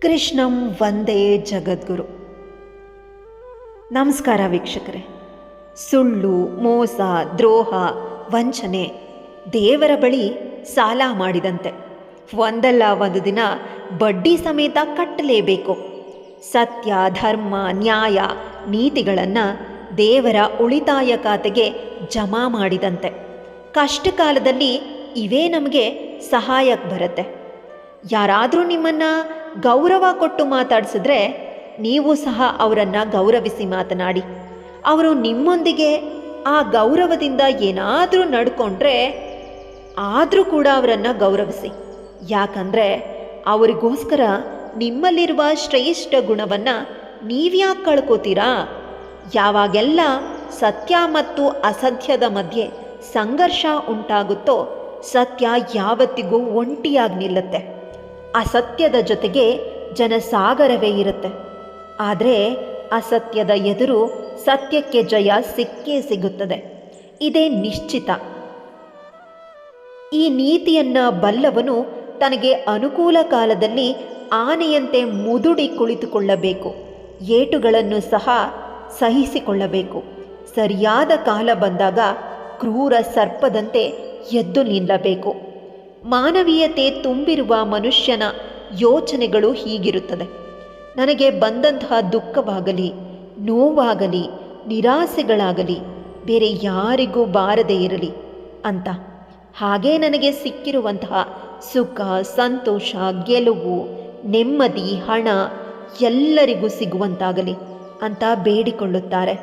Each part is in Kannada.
ಕೃಷ್ಣಂ ವಂದೇ ಜಗದ್ಗುರು. ನಮಸ್ಕಾರ ವೀಕ್ಷಕರೇ. ಸುಳ್ಳು, ಮೋಸ, ದ್ರೋಹ, ವಂಚನೆ ದೇವರ ಬಳಿ ಸಾಲ ಮಾಡಿದಂತೆ. ಒಂದಲ್ಲ ಒಂದು ದಿನ ಬಡ್ಡಿ ಸಮೇತ ಕಟ್ಟಲೇಬೇಕು. ಸತ್ಯ, ಧರ್ಮ, ನ್ಯಾಯ, ನೀತಿಗಳನ್ನು ದೇವರ ಉಳಿತಾಯ ಖಾತೆಗೆ ಜಮಾ ಮಾಡಿದಂತೆ. ಕಷ್ಟ ಕಾಲದಲ್ಲಿ ಇವೇ ನಮಗೆ ಸಹಾಯಕ್ಕೆ ಬರುತ್ತೆ. ಯಾರಾದರೂ ನಿಮ್ಮನ್ನು ಗೌರವ ಕೊಟ್ಟು ಮಾತಾಡಿಸಿದ್ರೆ ನೀವು ಸಹ ಅವರನ್ನು ಗೌರವಿಸಿ ಮಾತನಾಡಿ. ಅವರು ನಿಮ್ಮೊಂದಿಗೆ ಆ ಗೌರವದಿಂದ ಏನಾದರೂ ನಡ್ಕೊಂಡ್ರೆ ಆದರೂ ಕೂಡ ಅವರನ್ನು ಗೌರವಿಸಿ. ಯಾಕಂದರೆ ಅವರಿಗೋಸ್ಕರ ನಿಮ್ಮಲ್ಲಿರುವ ಶ್ರೇಷ್ಠ ಗುಣವನ್ನು ನೀವ್ಯಾಕೆ ಕಳ್ಕೋತೀರಾ? ಯಾವಾಗೆಲ್ಲ ಸತ್ಯ ಮತ್ತು ಅಸತ್ಯದ ಮಧ್ಯೆ ಸಂಘರ್ಷ ಉಂಟಾಗುತ್ತೋ ಸತ್ಯ ಯಾವತ್ತಿಗೂ ಒಂಟಿಯಾಗಿ ನಿಲ್ಲುತ್ತೆ. ಅಸತ್ಯದ ಜೊತೆಗೆ ಜನಸಾಗರವೇ ಇರುತ್ತೆ. ಆದರೆ ಅಸತ್ಯದ ಎದುರು ಸತ್ಯಕ್ಕೆ ಜಯ ಸಿಕ್ಕೇ ಸಿಗುತ್ತದೆ. ಇದೇ ನಿಶ್ಚಿತ. ಈ ನೀತಿಯನ್ನು ಬಲ್ಲವನು ತನಗೆ ಅನುಕೂಲ ಕಾಲದಲ್ಲಿ ಆನೆಯಂತೆ ಮುದುಡಿ ಕುಳಿತುಕೊಳ್ಳಬೇಕು. ಏಟುಗಳನ್ನು ಸಹ ಸಹಿಸಿಕೊಳ್ಳಬೇಕು. ಸರಿಯಾದ ಕಾಲ ಬಂದಾಗ ಕ್ರೂರ ಸರ್ಪದಂತೆ ಎದ್ದು ನಿಲ್ಲಬೇಕು. ಮಾನವೀಯತೆ ತುಂಬಿರುವ ಮನುಷ್ಯನ ಯೋಚನೆಗಳು ಹೀಗಿರುತ್ತದೆ: ನನಗೆ ಬಂದಂತಹ ದುಃಖವಾಗಲಿ, ನೋವಾಗಲಿ, ನಿರಾಸೆಗಳಾಗಲಿ ಬೇರೆ ಯಾರಿಗೂ ಬಾರದೇ ಇರಲಿ ಅಂತ. ಹಾಗೇ ನನಗೆ ಸಿಕ್ಕಿರುವಂತಹ ಸುಖ, ಸಂತೋಷ, ಗೆಲುವು, ನೆಮ್ಮದಿ, ಹಣ ಎಲ್ಲರಿಗೂ ಸಿಗುವಂತಾಗಲಿ ಅಂತ ಬೇಡಿಕೊಳ್ಳುತ್ತಾರೆ.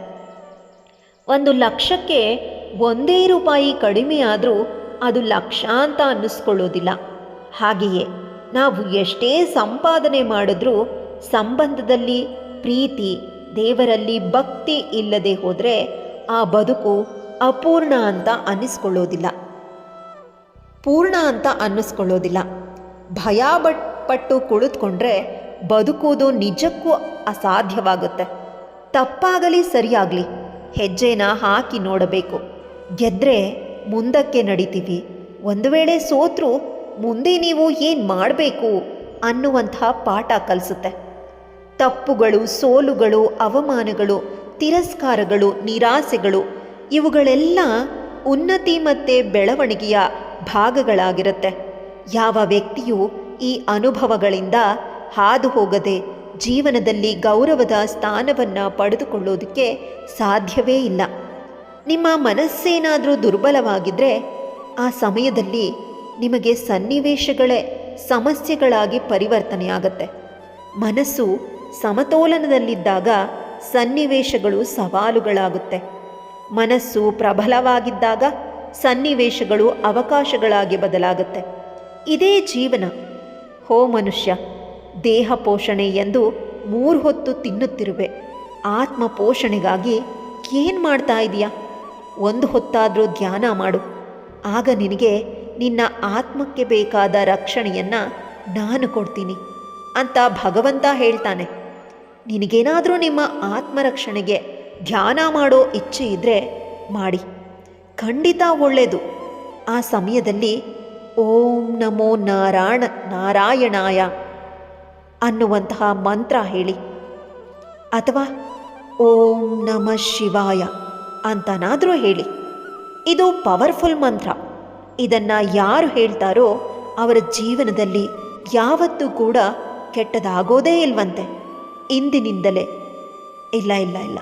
1,00,000ಕ್ಕೆ 1 ರೂಪಾಯಿ ಕಡಿಮೆ ಆದರೂ ಅದು ಲಕ್ಷ ಅಂತ ಅನ್ನಿಸ್ಕೊಳ್ಳೋದಿಲ್ಲ. ಹಾಗೆಯೇ ನಾವು ಎಷ್ಟೇ ಸಂಪಾದನೆ ಮಾಡಿದ್ರೂ ಸಂಬಂಧದಲ್ಲಿ ಪ್ರೀತಿ, ದೇವರಲ್ಲಿ ಭಕ್ತಿ ಇಲ್ಲದೆ ಹೋದರೆ ಆ ಬದುಕು ಅಪೂರ್ಣ ಅಂತ ಅನ್ನಿಸ್ಕೊಳ್ಳೋದಿಲ್ಲ, ಪೂರ್ಣ ಅಂತ ಅನ್ನಿಸ್ಕೊಳ್ಳೋದಿಲ್ಲ. ಭಯ ಪಟ್ಟು ಕುಳಿತುಕೊಂಡ್ರೆ ಬದುಕುವುದು ನಿಜಕ್ಕೂ ಅಸಾಧ್ಯವಾಗುತ್ತೆ. ತಪ್ಪಾಗಲಿ ಸರಿಯಾಗಲಿ ಹೆಜ್ಜೆನ ಹಾಕಿ ನೋಡಬೇಕು. ಗೆದ್ದರೆ ಮುಂದಕ್ಕೆ ನಡಿತೀವಿ, ಒಂದು ವೇಳೆ ಸೋತ್ರೂ ಮುಂದೆ ನೀವು ಏನು ಮಾಡಬೇಕು ಅನ್ನುವಂತಹ ಪಾಠ ಕಲಿಸುತ್ತೆ. ತಪ್ಪುಗಳು, ಸೋಲುಗಳು, ಅವಮಾನಗಳು, ತಿರಸ್ಕಾರಗಳು, ನಿರಾಸೆಗಳು ಇವುಗಳೆಲ್ಲ ಉನ್ನತಿ ಮತ್ತು ಬೆಳವಣಿಗೆಯ ಭಾಗಗಳಾಗಿರುತ್ತೆ. ಯಾವ ವ್ಯಕ್ತಿಯು ಈ ಅನುಭವಗಳಿಂದ ಹಾದು ಹೋಗದೆ ಜೀವನದಲ್ಲಿ ಗೌರವದ ಸ್ಥಾನವನ್ನು ಪಡೆದುಕೊಳ್ಳೋದಕ್ಕೆ ಸಾಧ್ಯವೇ ಇಲ್ಲ. ನಿಮ್ಮ ಮನಸ್ಸೇನಾದರೂ ದುರ್ಬಲವಾಗಿದ್ದರೆ ಆ ಸಮಯದಲ್ಲಿ ನಿಮಗೆ ಸನ್ನಿವೇಶಗಳೇ ಸಮಸ್ಯೆಗಳಾಗಿ ಪರಿವರ್ತನೆಯಾಗತ್ತೆ. ಮನಸ್ಸು ಸಮತೋಲನದಲ್ಲಿದ್ದಾಗ ಸನ್ನಿವೇಶಗಳು ಸವಾಲುಗಳಾಗುತ್ತೆ. ಮನಸ್ಸು ಪ್ರಬಲವಾಗಿದ್ದಾಗ ಸನ್ನಿವೇಶಗಳು ಅವಕಾಶಗಳಾಗಿ ಬದಲಾಗುತ್ತೆ. ಇದೇ ಜೀವನ. ಹೋ ಮನುಷ್ಯ, ದೇಹ ಪೋಷಣೆ ಎಂದು 3 ಹೊತ್ತು ತಿನ್ನುತ್ತಿರುವೆ. ಆತ್ಮ ಪೋಷಣೆಗಾಗಿ ಏನು ಮಾಡ್ತಾ ಇದೆಯಾ? 1 ಹೊತ್ತಾದರೂ ಧ್ಯಾನ ಮಾಡು. ಆಗ ನಿನಗೆ ನಿನ್ನ ಆತ್ಮಕ್ಕೆ ಬೇಕಾದ ರಕ್ಷಣೆಯನ್ನು ನಾನು ಕೊಡ್ತೀನಿ ಅಂತ ಭಗವಂತ ಹೇಳ್ತಾನೆ. ನಿನಗೇನಾದರೂ ನಿಮ್ಮ ಆತ್ಮರಕ್ಷಣೆಗೆ ಧ್ಯಾನ ಮಾಡೋ ಇಚ್ಛೆ ಇದ್ದರೆ ಮಾಡಿ, ಖಂಡಿತ ಒಳ್ಳೆಯದು. ಆ ಸಮಯದಲ್ಲಿ ಓಂ ನಮೋ ನಾರಾಯಣಾಯ ಅನ್ನುವಂತಹ ಮಂತ್ರ ಹೇಳಿ, ಅಥವಾ ಓಂ ನಮಃ ಶಿವಾಯ ಅಂತನಾದರೂ ಹೇಳಿ. ಇದು ಪವರ್ಫುಲ್ ಮಂತ್ರ. ಇದನ್ನು ಯಾರು ಹೇಳ್ತಾರೋ ಅವರ ಜೀವನದಲ್ಲಿ ಯಾವತ್ತೂ ಕೂಡ ಕೆಟ್ಟದಾಗೋದೇ ಇಲ್ವಂತೆ. ಇಂದಿನಿಂದಲೇ ಇಲ್ಲ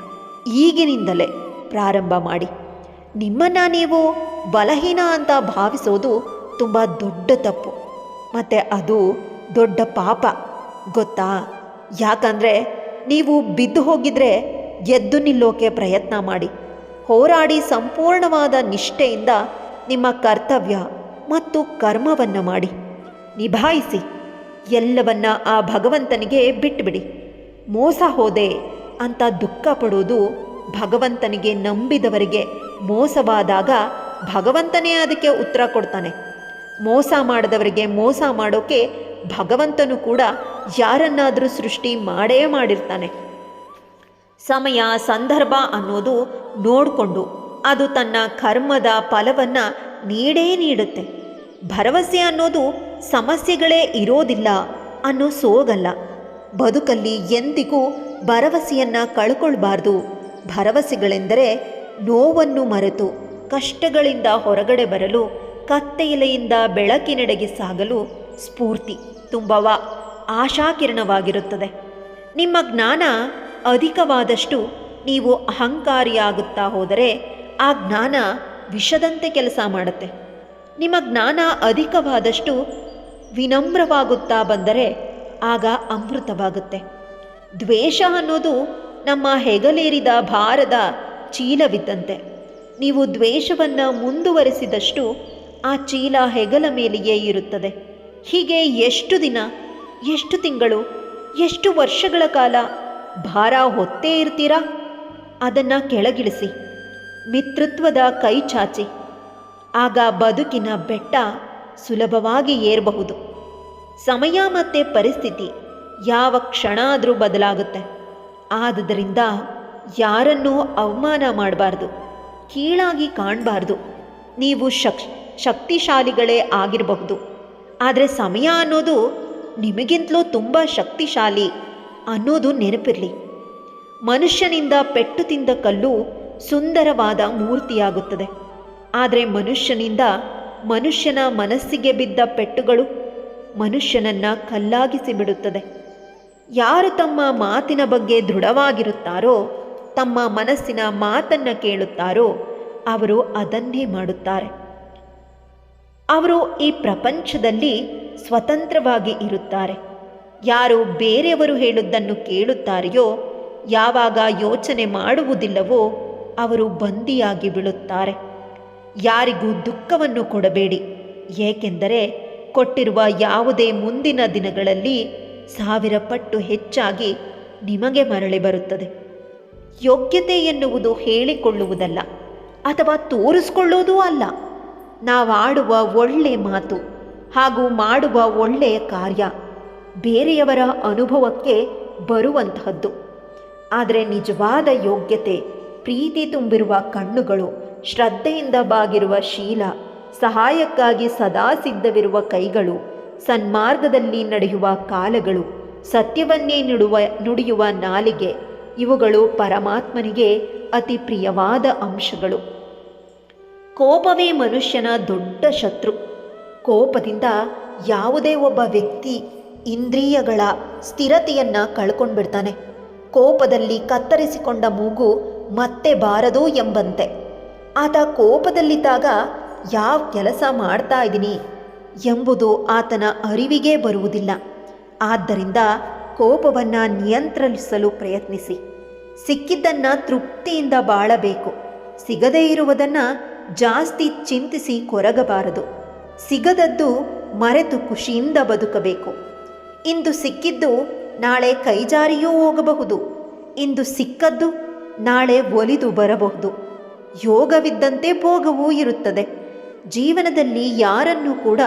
ಈಗಿನಿಂದಲೇ ಪ್ರಾರಂಭ ಮಾಡಿ. ನಿಮ್ಮನ್ನು ನೀವು ಬಲಹೀನ ಅಂತ ಭಾವಿಸೋದು ತುಂಬ ದೊಡ್ಡ ತಪ್ಪು, ಮತ್ತು ಅದು ದೊಡ್ಡ ಪಾಪ ಗೊತ್ತಾ? ಯಾಕಂದರೆ ನೀವು ಬಿದ್ದು ಹೋಗಿದ್ರೆ ಎದ್ದು ನಿಲ್ಲೋಕೆ ಪ್ರಯತ್ನ ಮಾಡಿ. ಹೋರಾಡಿ ಸಂಪೂರ್ಣವಾದ ನಿಷ್ಠೆಯಿಂದ ನಿಮ್ಮ ಕರ್ತವ್ಯ ಮತ್ತು ಕರ್ಮವನ್ನು ಮಾಡಿ ನಿಭಾಯಿಸಿ. ಎಲ್ಲವನ್ನ ಆ ಭಗವಂತನಿಗೆ ಬಿಟ್ಟುಬಿಡಿ. ಮೋಸ ಹೋದೆ ಅಂತ ದುಃಖ ಪಡೋದು ಭಗವಂತನಿಗೆ ನಂಬಿದವರಿಗೆ ಮೋಸವಾದಾಗ ಭಗವಂತನೇ ಅದಕ್ಕೆ ಉತ್ತರ ಕೊಡ್ತಾನೆ. ಮೋಸ ಮಾಡಿದವರಿಗೆ ಮೋಸ ಮಾಡೋಕ್ಕೆ ಭಗವಂತನು ಕೂಡ ಯಾರನ್ನಾದರೂ ಸೃಷ್ಟಿ ಮಾಡೇ ಮಾಡಿರ್ತಾನೆ. ಸಮಯ, ಸಂದರ್ಭ ಅನ್ನೋದು ನೋಡಿಕೊಂಡು ಅದು ತನ್ನ ಕರ್ಮದ ಫಲವನ್ನು ನೀಡೇ ನೀಡುತ್ತೆ. ಭರವಸೆ ಅನ್ನೋದು ಸಮಸ್ಯೆಗಳೇ ಇರೋದಿಲ್ಲ ಅನ್ನೋ ಸೋಗಲ್ಲ, ಬದುಕಲ್ಲಿ ಎಂದಿಗೂ ಭರವಸೆಯನ್ನು ಕಳ್ಕೊಳ್ಬಾರ್ದು. ಭರವಸೆಗಳೆಂದರೆ ನೋವನ್ನು ಮರೆತು ಕಷ್ಟಗಳಿಂದ ಹೊರಗಡೆ ಬರಲು, ಕತ್ತಲೆಯಿಂದ ಬೆಳಕಿನೆಡೆಗೆ ಸಾಗಲು ಸ್ಫೂರ್ತಿ ತುಂಬುವ ಆಶಾಕಿರಣವಾಗಿರುತ್ತದೆ. ನಿಮ್ಮ ಜ್ಞಾನ ಅಧಿಕವಾದಷ್ಟು ನೀವು ಅಹಂಕಾರಿಯಾಗುತ್ತಾ ಹೋದರೆ ಆ ಜ್ಞಾನ ವಿಷದಂತೆ ಕೆಲಸ ಮಾಡುತ್ತೆ. ನಿಮ್ಮ ಜ್ಞಾನ ಅಧಿಕವಾದಷ್ಟು ವಿನಮ್ರವಾಗುತ್ತಾ ಬಂದರೆ ಆಗ ಅಮೃತವಾಗುತ್ತೆ. ದ್ವೇಷ ಅನ್ನೋದು ನಮ್ಮ ಹೆಗಲೇರಿದ ಭಾರದ ಚೀಲವಿದ್ದಂತೆ. ನೀವು ದ್ವೇಷವನ್ನು ಮುಂದುವರೆಸಿದಷ್ಟು ಆ ಚೀಲ ಹೆಗಲ ಮೇಲೆಯೇ ಇರುತ್ತದೆ. ಹೀಗೆ ಎಷ್ಟು ದಿನ, ಎಷ್ಟು ತಿಂಗಳು, ಎಷ್ಟು ವರ್ಷಗಳ ಕಾಲ ಭಾರ ಹೊತ್ತೇ ಇರ್ತೀರಾ? ಅದನ್ನು ಕೆಳಗಿಳಿಸಿ, ಮಿತ್ರತ್ವದ ಕೈ ಚಾಚಿ. ಆಗ ಬದುಕಿನ ಬೆಟ್ಟ ಸುಲಭವಾಗಿ ಏರಬಹುದು. ಸಮಯ ಮತ್ತು ಪರಿಸ್ಥಿತಿ ಯಾವ ಕ್ಷಣ ಆದರೂ ಬದಲಾಗುತ್ತೆ. ಆದ್ದರಿಂದ ಯಾರನ್ನೂ ಅವಮಾನ ಮಾಡಬಾರ್ದು, ಕೀಳಾಗಿ ಕಾಣಬಾರ್ದು. ನೀವು ಶಕ್ತಿಶಾಲಿಗಳೇ ಆಗಿರಬಹುದು, ಆದರೆ ಸಮಯ ಅನ್ನೋದು ನಿಮಗಿಂತಲೂ ತುಂಬ ಶಕ್ತಿಶಾಲಿ ಅನ್ನೋದು ನೆನಪಿರಲಿ. ಮನುಷ್ಯನಿಂದ ಪೆಟ್ಟು ತಿಂದ ಕಲ್ಲು ಸುಂದರವಾದ ಮೂರ್ತಿಯಾಗುತ್ತದೆ, ಆದರೆ ಮನುಷ್ಯನ ಮನಸ್ಸಿಗೆ ಬಿದ್ದ ಪೆಟ್ಟುಗಳು ಮನುಷ್ಯನನ್ನು ಕಲ್ಲಾಗಿಸಿ ಬಿಡುತ್ತದೆ. ಯಾರು ತಮ್ಮ ಮಾತಿನ ಬಗ್ಗೆ ದೃಢವಾಗಿರುತ್ತಾರೋ, ತಮ್ಮ ಮನಸ್ಸಿನ ಮಾತನ್ನು ಕೇಳುತ್ತಾರೋ ಅವರು ಅದನ್ನೇ ಮಾಡುತ್ತಾರೆ. ಅವರು ಈ ಪ್ರಪಂಚದಲ್ಲಿ ಸ್ವತಂತ್ರವಾಗಿ ಇರುತ್ತಾರೆ. ಯಾರು ಬೇರೆಯವರು ಹೇಳುವುದನ್ನು ಕೇಳುತ್ತಾರೆಯೋ, ಯಾವಾಗ ಯೋಚನೆ ಮಾಡುವುದಿಲ್ಲವೋ ಅವರು ಬಂದಿಯಾಗಿ ಬೀಳುತ್ತಾರೆ. ಯಾರಿಗೂ ದುಃಖವನ್ನು ಕೊಡಬೇಡಿ, ಏಕೆಂದರೆ ಕೊಟ್ಟಿರುವ ಯಾವುದೇ ಮುಂದಿನ ದಿನಗಳಲ್ಲಿ 1000 ಪಟ್ಟು ಹೆಚ್ಚಾಗಿ ನಿಮಗೆ ಮರಳಿ ಬರುತ್ತದೆ. ಯೋಗ್ಯತೆ ಎನ್ನುವುದು ಹೇಳಿಕೊಳ್ಳುವುದಲ್ಲ ಅಥವಾ ತೋರಿಸಿಕೊಳ್ಳುವುದೂ ಅಲ್ಲ. ನಾವಾಡುವ ಒಳ್ಳೆಯ ಮಾತು ಹಾಗೂ ಮಾಡುವ ಒಳ್ಳೆಯ ಕಾರ್ಯ ಬೇರೆಯವರ ಅನುಭವಕ್ಕೆ ಬರುವಂತಹದ್ದು. ಆದರೆ ನಿಜವಾದ ಯೋಗ್ಯತೆ ಪ್ರೀತಿ ತುಂಬಿರುವ ಕಣ್ಣುಗಳು, ಶ್ರದ್ಧೆಯಿಂದ ಬಾಗಿರುವ ಶೀಲ, ಸಹಾಯಕ್ಕಾಗಿ ಸದಾ ಸಿದ್ಧವಿರುವ ಕೈಗಳು, ಸನ್ಮಾರ್ಗದಲ್ಲಿ ನಡೆಯುವ ಕಾಲಗಳು, ಸತ್ಯವನ್ನೇ ನುಡಿಯುವ ನಾಲಿಗೆ, ಇವುಗಳು ಪರಮಾತ್ಮನಿಗೆ ಅತಿ ಪ್ರಿಯವಾದ ಅಂಶಗಳು. ಕೋಪವೇ ಮನುಷ್ಯನ ದೊಡ್ಡ ಶತ್ರು. ಕೋಪದಿಂದ ಯಾವುದೇ ಒಬ್ಬ ವ್ಯಕ್ತಿ ಇಂದ್ರಿಯಗಳ ಸ್ಥಿರತೆಯನ್ನು ಕಳ್ಕೊಂಡ್ಬಿಡ್ತಾನೆ. ಕೋಪದಲ್ಲಿ ಕತ್ತರಿಸಿಕೊಂಡ ಮೂಗು ಮತ್ತೆ ಬಾರದು ಎಂಬಂತೆ. ಆತ ಕೋಪದಲ್ಲಿದ್ದಾಗ ಯಾವ ಕೆಲಸ ಮಾಡ್ತಾ ಇದ್ದೀನಿ ಎಂಬುದು ಆತನ ಅರಿವಿಗೆ ಬರುವುದಿಲ್ಲ. ಆದ್ದರಿಂದ ಕೋಪವನ್ನು ನಿಯಂತ್ರಿಸಲು ಪ್ರಯತ್ನಿಸಿ. ಸಿಕ್ಕಿದ್ದನ್ನು ತೃಪ್ತಿಯಿಂದ ಬಾಳಬೇಕು. ಸಿಗದೇ ಇರುವುದನ್ನು ಜಾಸ್ತಿ ಚಿಂತಿಸಿ ಕೊರಗಬಾರದು. ಸಿಗದದ್ದು ಮರೆತು ಖುಷಿಯಿಂದ ಬದುಕಬೇಕು. ಇಂದು ಸಿಕ್ಕಿದ್ದು ನಾಳೆ ಕೈಜಾರಿಯೂ ಹೋಗಬಹುದು. ಇಂದು ಸಿಕ್ಕದ್ದು ನಾಳೆ ಒಲಿದು ಬರಬಹುದು. ಯೋಗವಿದ್ದಂತೆ ಭೋಗವೂ ಇರುತ್ತದೆ. ಜೀವನದಲ್ಲಿ ಯಾರನ್ನೂ ಕೂಡ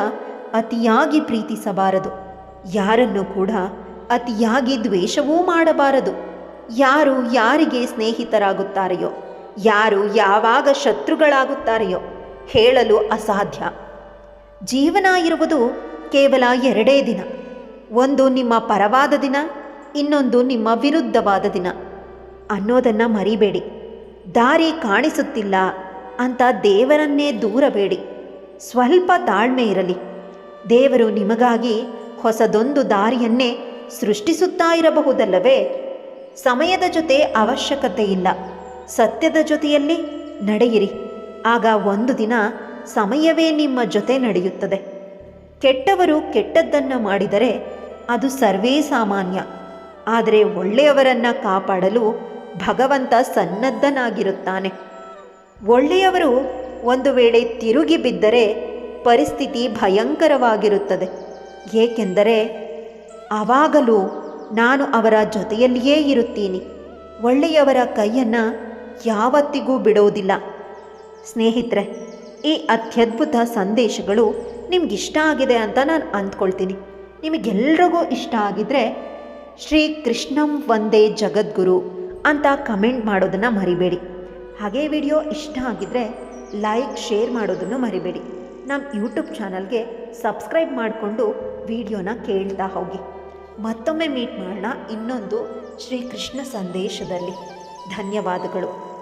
ಅತಿಯಾಗಿ ಪ್ರೀತಿಸಬಾರದು, ಯಾರನ್ನೂ ಕೂಡ ಅತಿಯಾಗಿ ದ್ವೇಷವೂ ಮಾಡಬಾರದು. ಯಾರು ಯಾರಿಗೆ ಸ್ನೇಹಿತರಾಗುತ್ತಾರೆಯೋ, ಯಾರು ಯಾವಾಗ ಶತ್ರುಗಳಾಗುತ್ತಾರೆಯೋ ಹೇಳಲು ಅಸಾಧ್ಯ. ಜೀವನ ಇರುವುದು ಕೇವಲ 2 ದಿನ. ಒಂದು ನಿಮ್ಮ ಪರವಾದ ದಿನ, ಇನ್ನೊಂದು ನಿಮ್ಮ ವಿರುದ್ಧವಾದ ದಿನ ಅನ್ನೋದನ್ನು ಮರಿಬೇಡಿ. ದಾರಿ ಕಾಣಿಸುತ್ತಿಲ್ಲ ಅಂತ ದೇವರನ್ನೇ ದೂರಬೇಡಿ. ಸ್ವಲ್ಪ ತಾಳ್ಮೆ ಇರಲಿ. ದೇವರು ನಿಮಗಾಗಿ ಹೊಸದೊಂದು ದಾರಿಯನ್ನೇ ಸೃಷ್ಟಿಸುತ್ತಾ ಇರಬಹುದಲ್ಲವೇ? ಸಮಯದ ಜೊತೆ ಅವಶ್ಯಕತೆ ಇಲ್ಲ, ಸತ್ಯದ ಜೊತೆಯಲ್ಲಿ ನಡೆಯಿರಿ. ಆಗ ಒಂದು ದಿನ ಸಮಯವೇ ನಿಮ್ಮ ಜೊತೆ ನಡೆಯುತ್ತದೆ. ಕೆಟ್ಟವರು ಕೆಟ್ಟದ್ದನ್ನು ಮಾಡಿದರೆ ಅದು ಸರ್ವೇ ಸಾಮಾನ್ಯ. ಆದರೆ ಒಳ್ಳೆಯವರನ್ನು ಕಾಪಾಡಲು ಭಗವಂತ ಸನ್ನದ್ಧನಾಗಿರುತ್ತಾನೆ. ಒಳ್ಳೆಯವರು ಒಂದು ವೇಳೆ ತಿರುಗಿ ಬಿದ್ದರೆ ಪರಿಸ್ಥಿತಿ ಭಯಂಕರವಾಗಿರುತ್ತದೆ. ಏಕೆಂದರೆ ಆವಾಗಲೂ ನಾನು ಅವರ ಜೊತೆಯಲ್ಲಿಯೇ ಇರುತ್ತೀನಿ. ಒಳ್ಳೆಯವರ ಕೈಯನ್ನು ಯಾವತ್ತಿಗೂ ಬಿಡೋದಿಲ್ಲ. ಸ್ನೇಹಿತರೆ, ಈ ಅತ್ಯದ್ಭುತ ಸಂದೇಶಗಳು ನಿಮಗಿಷ್ಟ ಆಗಿದೆ ಅಂತ ನಾನು ಅಂದ್ಕೊಳ್ತೀನಿ. ನಿಮಗೆಲ್ರಿಗೂ ಇಷ್ಟ ಆಗಿದ್ದರೆ ಶ್ರೀ ಕೃಷ್ಣಂ ವಂದೇ ಜಗದ್ಗುರು ಅಂತ ಕಮೆಂಟ್ ಮಾಡೋದನ್ನು ಮರಿಬೇಡಿ. ಹಾಗೇ ವಿಡಿಯೋ ಇಷ್ಟ ಆಗಿದ್ದರೆ ಲೈಕ್, ಶೇರ್ ಮಾಡೋದನ್ನು ಮರಿಬೇಡಿ. ನಮ್ಮ ಯೂಟ್ಯೂಬ್ ಚಾನಲ್ಗೆ ಸಬ್ಸ್ಕ್ರೈಬ್ ಮಾಡಿಕೊಂಡು ವಿಡಿಯೋನ ಕೇಳ್ತಾ ಹೋಗಿ. ಮತ್ತೊಮ್ಮೆ ಮೀಟ್ ಮಾಡೋಣ ಇನ್ನೊಂದು ಶ್ರೀಕೃಷ್ಣ ಸಂದೇಶದಲ್ಲಿ. ಧನ್ಯವಾದಗಳು.